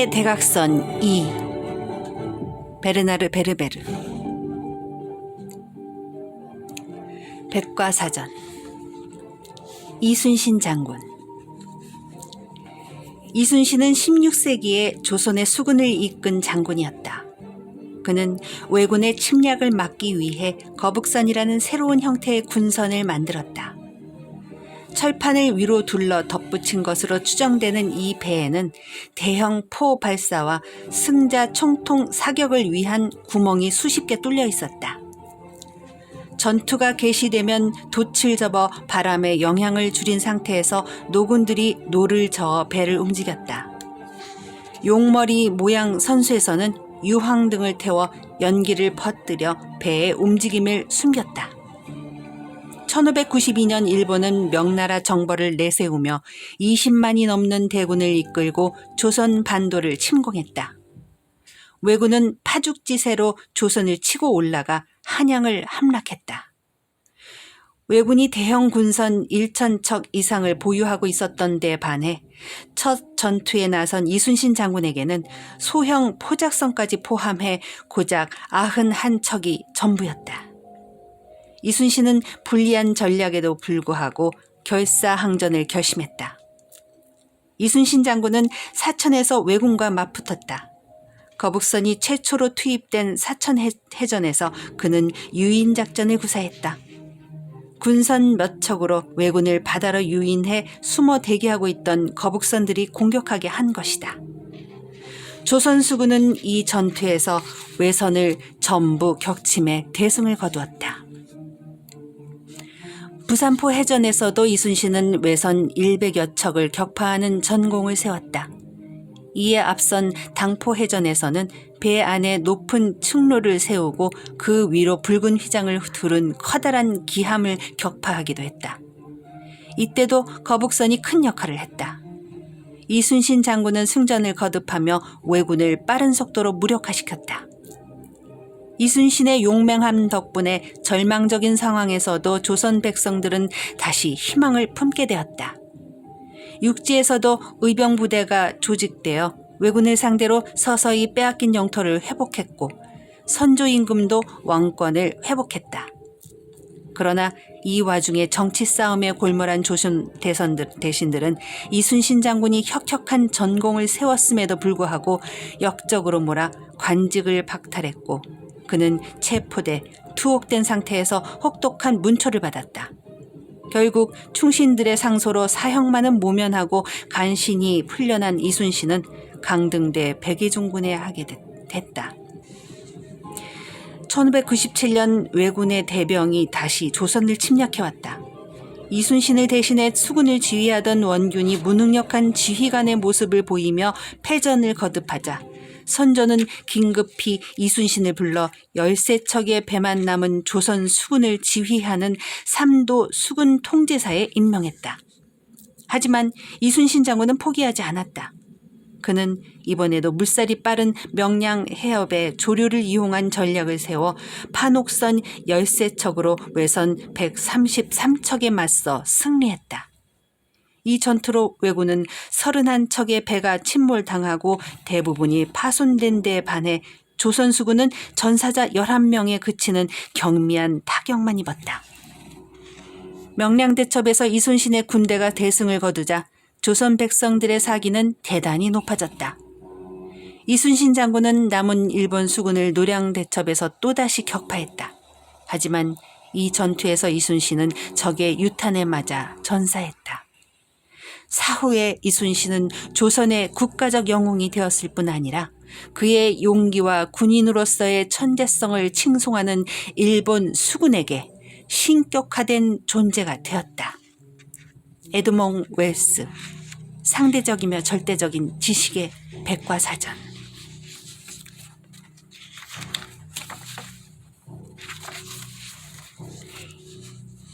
세계의 대각선 2. 베르나르 베르베르. 백과사전. 이순신 장군. 이순신은 16세기에 조선의 수군을 이끈 장군이었다. 그는 왜군의 침략을 막기 위해 거북선이라는 새로운 형태의 군선을 만들었다. 철판을 위로 둘러 덧붙인 것으로 추정되는 이 배에는 대형 포 발사와 승자 총통 사격을 위한 구멍이 수십 개 뚫려 있었다. 전투가 개시되면 돛을 접어 바람의 영향을 줄인 상태에서 노군들이 노를 저어 배를 움직였다. 용머리 모양 선수에서는 유황 등을 태워 연기를 퍼뜨려 배의 움직임을 숨겼다. 1592년 일본은 명나라 정벌을 내세우며 20만이 넘는 대군을 이끌고 조선 반도를 침공했다. 왜군은 파죽지세로 조선을 치고 올라가 한양을 함락했다. 왜군이 대형 군선 1,000척 이상을 보유하고 있었던 데 반해 첫 전투에 나선 이순신 장군에게는 소형 포작선까지 포함해 고작 91척이 전부였다. 이순신은 불리한 전략에도 불구하고 결사항전을 결심했다. 이순신 장군은 사천에서 왜군과 맞붙었다. 거북선이 최초로 투입된 사천해전에서 그는 유인작전을 구사했다. 군선 몇 척으로 왜군을 바다로 유인해 숨어 대기하고 있던 거북선들이 공격하게 한 것이다. 조선 수군은 이 전투에서 왜선을 전부 격침해 대승을 거두었다. 부산포 해전에서도 이순신은 왜선 100여 척을 격파하는 전공을 세웠다. 이에 앞선 당포 해전에서는 배 안에 높은 충로를 세우고 그 위로 붉은 휘장을 두른 커다란 기함을 격파하기도 했다. 이때도 거북선이 큰 역할을 했다. 이순신 장군은 승전을 거듭하며 왜군을 빠른 속도로 무력화시켰다. 이순신의 용맹함 덕분에 절망적인 상황에서도 조선 백성들은 다시 희망을 품게 되었다. 육지에서도 의병부대가 조직되어 왜군을 상대로 서서히 빼앗긴 영토를 회복했고 선조 임금도 왕권을 회복했다. 그러나 이 와중에 정치 싸움에 골몰한 조선 대신들은 이순신 장군이 혁혁한 전공을 세웠음에도 불구하고 역적으로 몰아 관직을 박탈했고 그는 체포돼 투옥된 상태에서 혹독한 문초를 받았다. 결국 충신들의 상소로 사형만은 모면하고 간신히 풀려난 이순신은 강등돼 백의종군에 하게 됐다. 1597년 왜군의 대병이 다시 조선을 침략해왔다. 이순신을 대신해 수군을 지휘하던 원균이 무능력한 지휘관의 모습을 보이며 패전을 거듭하자 선조는 긴급히 이순신을 불러 13척의 배만 남은 조선 수군을 지휘하는 삼도 수군 통제사에 임명했다. 하지만 이순신 장군은 포기하지 않았다. 그는 이번에도 물살이 빠른 명량 해협의 조류를 이용한 전략을 세워 판옥선 13척으로 왜선 133척에 맞서 승리했다. 이 전투로 왜군은 31척의 배가 침몰당하고 대부분이 파손된 데 반해 조선 수군은 전사자 11명에 그치는 경미한 타격만 입었다. 명량대첩에서 이순신의 군대가 대승을 거두자 조선 백성들의 사기는 대단히 높아졌다. 이순신 장군은 남은 일본 수군을 노량대첩에서 또다시 격파했다. 하지만 이 전투에서 이순신은 적의 유탄에 맞아 전사했다. 사후에 이순신은 조선의 국가적 영웅이 되었을 뿐 아니라 그의 용기와 군인으로서의 천재성을 칭송하는 일본 수군에게 신격화된 존재가 되었다. 에드몽 웰스, 상대적이며 절대적인 지식의 백과사전.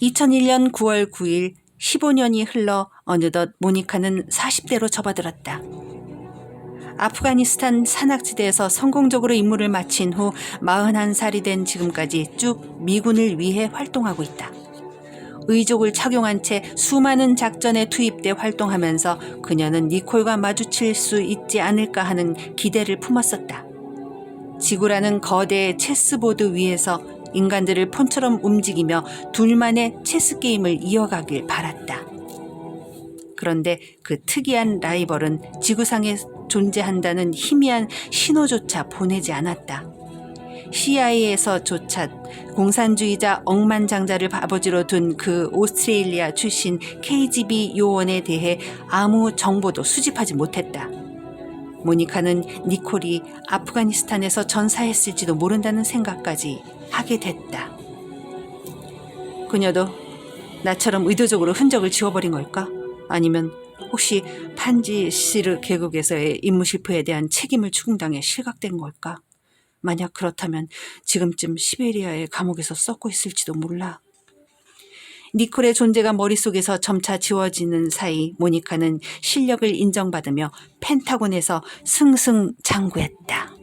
2001년 9월 9일 15년이 흘러 어느덧 모니카는 40대로 접어들었다. 아프가니스탄 산악지대에서 성공적으로 임무를 마친 후 41살이 된 지금까지 쭉 미군을 위해 활동하고 있다. 의족을 착용한 채 수많은 작전에 투입돼 활동하면서 그녀는 니콜과 마주칠 수 있지 않을까 하는 기대를 품었었다. 지구라는 거대 체스보드 위에서 인간들을 폰처럼 움직이며 둘만의 체스 게임을 이어가길 바랐다. 그런데 그 특이한 라이벌은 지구상에 존재한다는 희미한 신호조차 보내지 않았다. CIA에서조차 공산주의자 억만장자를 아버지로 둔 그 오스트레일리아 출신 KGB 요원에 대해 아무 정보도 수집하지 못했다. 모니카는 니콜이 아프가니스탄에서 전사했을지도 모른다는 생각까지 하게 됐다. 그녀도 나처럼 의도적으로 흔적을 지워버린 걸까? 아니면 혹시 판지시르 계곡에서의 임무실패에 대한 책임을 추궁당해 실각된 걸까? 만약 그렇다면 지금쯤 시베리아의 감옥에서 썩고 있을지도 몰라. 니콜의 존재가 머릿속에서 점차 지워지는 사이 모니카는 실력을 인정받으며 펜타곤에서 승승장구했다.